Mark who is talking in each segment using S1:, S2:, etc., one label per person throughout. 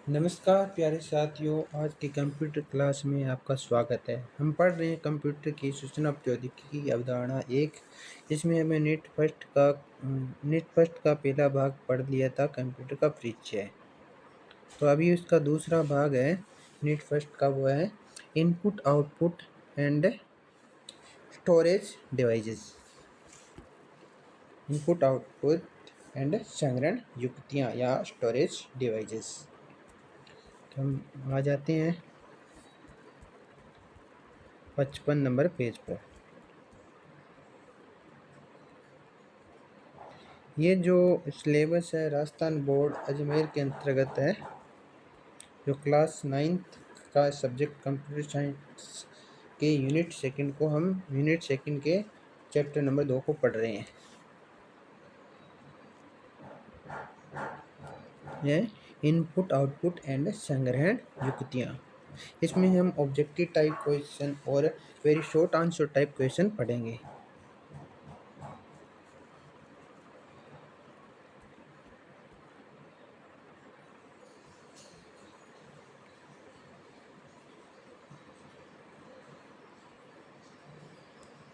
S1: नमस्कार प्यारे साथियों, आज की कंप्यूटर क्लास में आपका स्वागत है। हम पढ़ रहे हैं कंप्यूटर की सूचना प्रौद्योगिकी की अवधारणा एक। इसमें हमें नेट फर्स्ट का पहला भाग पढ़ लिया था, कंप्यूटर का परिचय। तो अभी उसका दूसरा भाग है नेट फर्स्ट का, वो है input output and storage devices. Input output and संग्रहण युक्तियाँ या स्टोरेज डिवाइसेस। हम आ जाते हैं 55 नंबर पेज पर। ये जो सिलेबस है राजस्थान बोर्ड अजमेर के अंतर्गत है, जो क्लास 9th का सब्जेक्ट कंप्यूटर साइंस के यूनिट सेकंड को हम यूनिट सेकंड के चैप्टर नंबर 2 को पढ़ रहे हैं। यह इनपुट आउटपुट एंड संग्रहण युक्तियाँ। इसमें हम ऑब्जेक्टिव टाइप क्वेश्चन और very short answer type question पढ़ेंगे।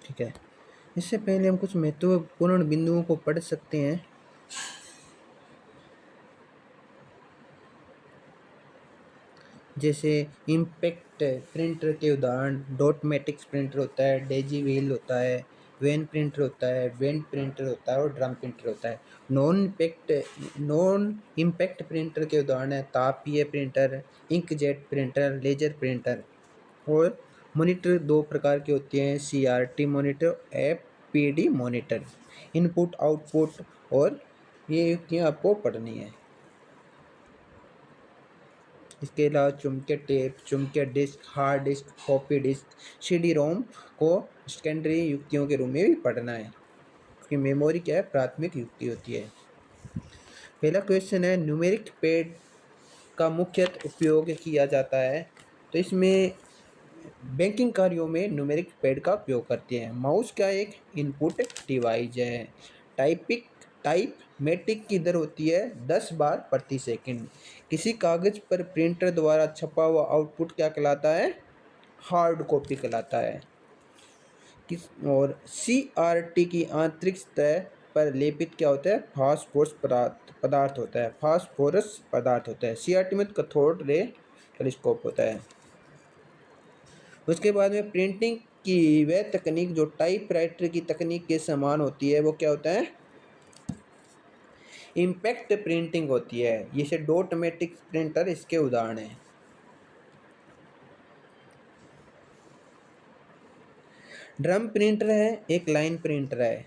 S1: ठीक है, इससे पहले हम कुछ महत्वपूर्ण बिंदुओं को पढ़ सकते हैं। जैसे इम्पैक्ट प्रिंटर के उदाहरण डॉट मैट्रिक्स प्रिंटर होता है, डेजी व्हील होता है, वेन प्रिंटर होता है, वेंट प्रिंटर होता है और ड्रम प्रिंटर होता है। नॉन इम्पैक्ट प्रिंटर के उदाहरण है तापीय printer, inkjet printer, laser printer. और मॉनिटर दो प्रकार के होते हैं, CRT monitor, FPD monitor. Input output और ये युक्तियाँ आपको पढ़नी है। इसके अलावा चुंबकीय टेप, चुंबकीय disk, hard disk, floppy disk, CD ROM को सेकेंडरी युक्तियों के रूप में भी पढ़ना है। उसकी मेमोरी क्या है, प्राथमिक युक्ति होती है। पहला क्वेश्चन है न्यूमेरिक पैड का मुख्यतः उपयोग किया जाता है। तो इसमें बैंकिंग कार्यों में न्यूमेरिक पैड का उपयोग करते हैं। माउस का एक इनपुट डिवाइस है। टाइप मेट्रिक की दर होती है 10 बार प्रति सेकंड। किसी कागज पर प्रिंटर द्वारा छपा हुआ आउटपुट क्या कहलाता है, हार्ड कॉपी कहलाता है। और सीआरटी की आंतरिक सतह पर लेपित क्या होता है, फास्फोरस पदार्थ होता है। फास्फोरस पदार्थ होता है। सीआरटी में कैथोड रे टेलीस्कोप होता है। उसके बाद में प्रिंटिंग की वह तकनीक जो टाइपराइटर की तकनीक के समान होती है, वो क्या होता है, इम्पैक्ट प्रिंटिंग होती है। जैसे डॉट मैट्रिक्स प्रिंटर इसके उदाहरण हैं। ड्रम प्रिंटर है, एक लाइन प्रिंटर है।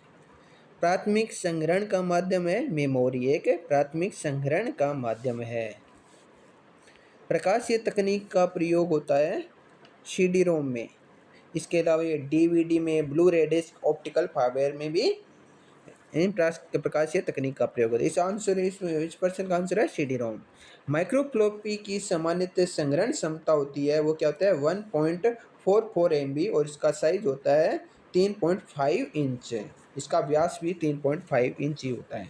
S1: प्राथमिक संग्रहण का माध्यम है मेमोरी, एक प्राथमिक संग्रहण का माध्यम है। प्रकाशीय तकनीक का प्रयोग होता है सीडी रोम में। इसके अलावा ये डीवीडी में, ब्लू रे डिस्क, ऑप्टिकल फाइबर में भी इन प्रकाशीय तकनीक का प्रयोग होता है। इस प्रश्न का आंसर है सीडी रोम। माइक्रोफ्लोपी की सामान्यतः संग्रहण क्षमता होती है, वो क्या होता है, 1.44 MB और इसका साइज होता है 3.5 इंच। इसका व्यास भी 3.5 इंच ही होता है।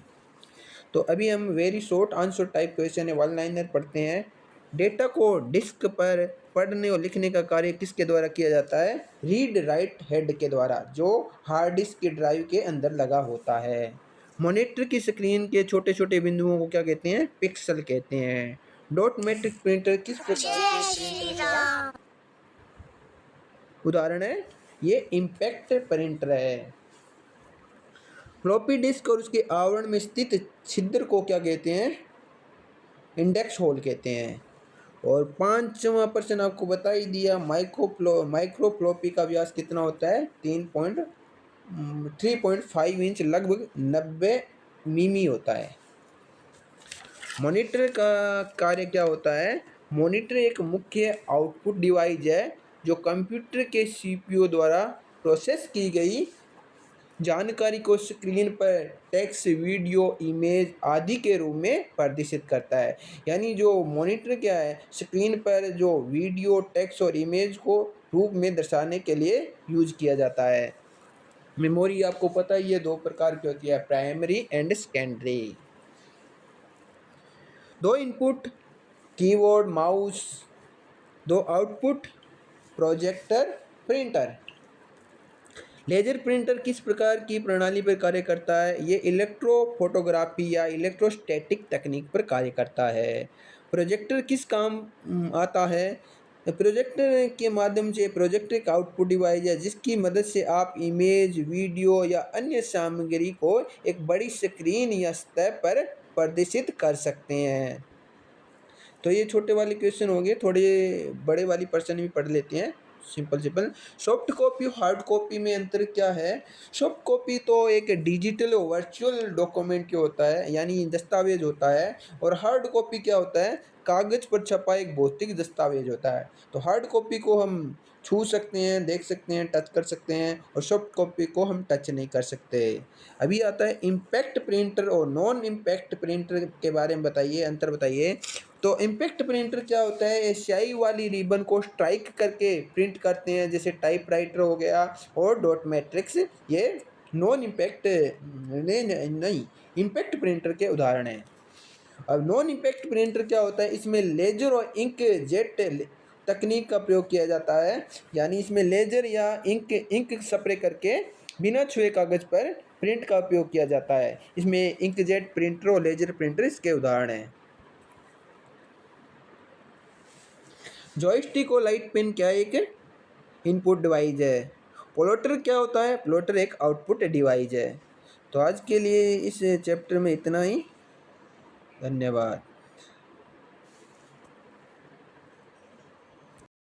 S1: तो अभी हम very short answer type question है, वन लाइनर पढ़ते हैं। डेटा को डिस्क पर पढ़ने और लिखने का कार्य किसके द्वारा किया जाता है, रीड राइट हेड के द्वारा, जो हार्ड डिस्क की ड्राइव के अंदर लगा होता है। मॉनिटर की स्क्रीन के छोटे छोटे बिंदुओं को क्या कहते हैं, पिक्सल कहते हैं। डॉट मैट्रिक प्रिंटर किस प्रकार के प्रिंटर का उदाहरण है, ये इम्पैक्ट प्रिंटर है। फ्लॉपी डिस्क और उसके आवरण में स्थित छिद्र को क्या कहते हैं, इंडेक्स होल कहते हैं। और पांचवा प्रश्न आपको बता ही दिया, माइक्रोफ्लोपी का व्यास कितना होता है, 3.5 इंच, लगभग 90 मिमी होता है। मॉनिटर का कार्य क्या होता है, मॉनिटर एक मुख्य आउटपुट डिवाइस है जो कंप्यूटर के सीपीयू द्वारा प्रोसेस की गई जानकारी को स्क्रीन पर टेक्स्ट, वीडियो, इमेज आदि के रूप में प्रदर्शित करता है। यानी जो मॉनिटर क्या है, स्क्रीन पर जो वीडियो, टेक्स्ट और इमेज को रूप में दर्शाने के लिए यूज किया जाता है। मेमोरी आपको पता ही है दो प्रकार की होती है, प्राइमरी एंड सेकेंडरी। दो इनपुट कीबोर्ड, माउस, दो output, projector, printer. Laser printer किस प्रकार की प्रणाली पर कार्य करता है? ये इलेक्ट्रोफोटोग्राफी या इलेक्ट्रोस्टैटिक तकनीक पर कार्य करता है। प्रोजेक्टर किस काम आता है? प्रोजेक्टर के माध्यम से प्रोजेक्टर एक आउटपुट डिवाइस है जिसकी मदद से आप इमेज, वीडियो या अन्य सामग्री को एक बड़ी स्क्रीन या सतह पर प्रदर्शित कर सकते हैं। तो ये छोटे वाले क्वेश्चन हो गए, थोड़े बड़े वाली पर्सन भी पढ़ लेते हैं। Simple simple. Soft copy hard copy में अंतर क्या है? सॉफ्ट कॉपी तो एक डिजिटल वर्चुअल डॉक्यूमेंट होता है, यानी दस्तावेज होता है। और हार्ड कॉपी क्या होता है? कागज पर छपा एक भौतिक दस्तावेज होता है। तो हार्ड कॉपी को हम छू सकते हैं, देख सकते हैं, टच कर सकते हैं, और सॉफ्ट कॉपी को हम टच नहीं कर सकते। अभी आता है इम्पैक्ट प्रिंटर और नॉन इम्पैक्ट प्रिंटर के बारे में बताइए, अंतर बताइए। तो इम्पैक्ट प्रिंटर क्या होता है? ये स्याही वाली रिबन को स्ट्राइक करके प्रिंट करते हैं, जैसे टाइपराइटर हो गया और डॉट मैट्रिक्स। ये नॉन इम्पैक्ट नहीं, इम्पैक्ट प्रिंटर के उदाहरण हैं। अब नॉन इम्पैक्ट प्रिंटर क्या होता है? इसमें लेजर और इंक जेट तकनीक का प्रयोग किया जाता है, यानी इसमें लेजर या इंक स्प्रे करके बिना छुए कागज पर प्रिंट का उपयोग किया जाता है। इसमें इंकजेट प्रिंटर और लेजर प्रिंटर इसके उदाहरण हैं। जॉयस्टिक और लाइट पेन क्या है? एक इनपुट डिवाइस है। प्लॉटर क्या होता है? प्लॉटर एक आउटपुट डिवाइस है। तो आज के लिए इस चैप्टर में इतना ही। धन्यवाद।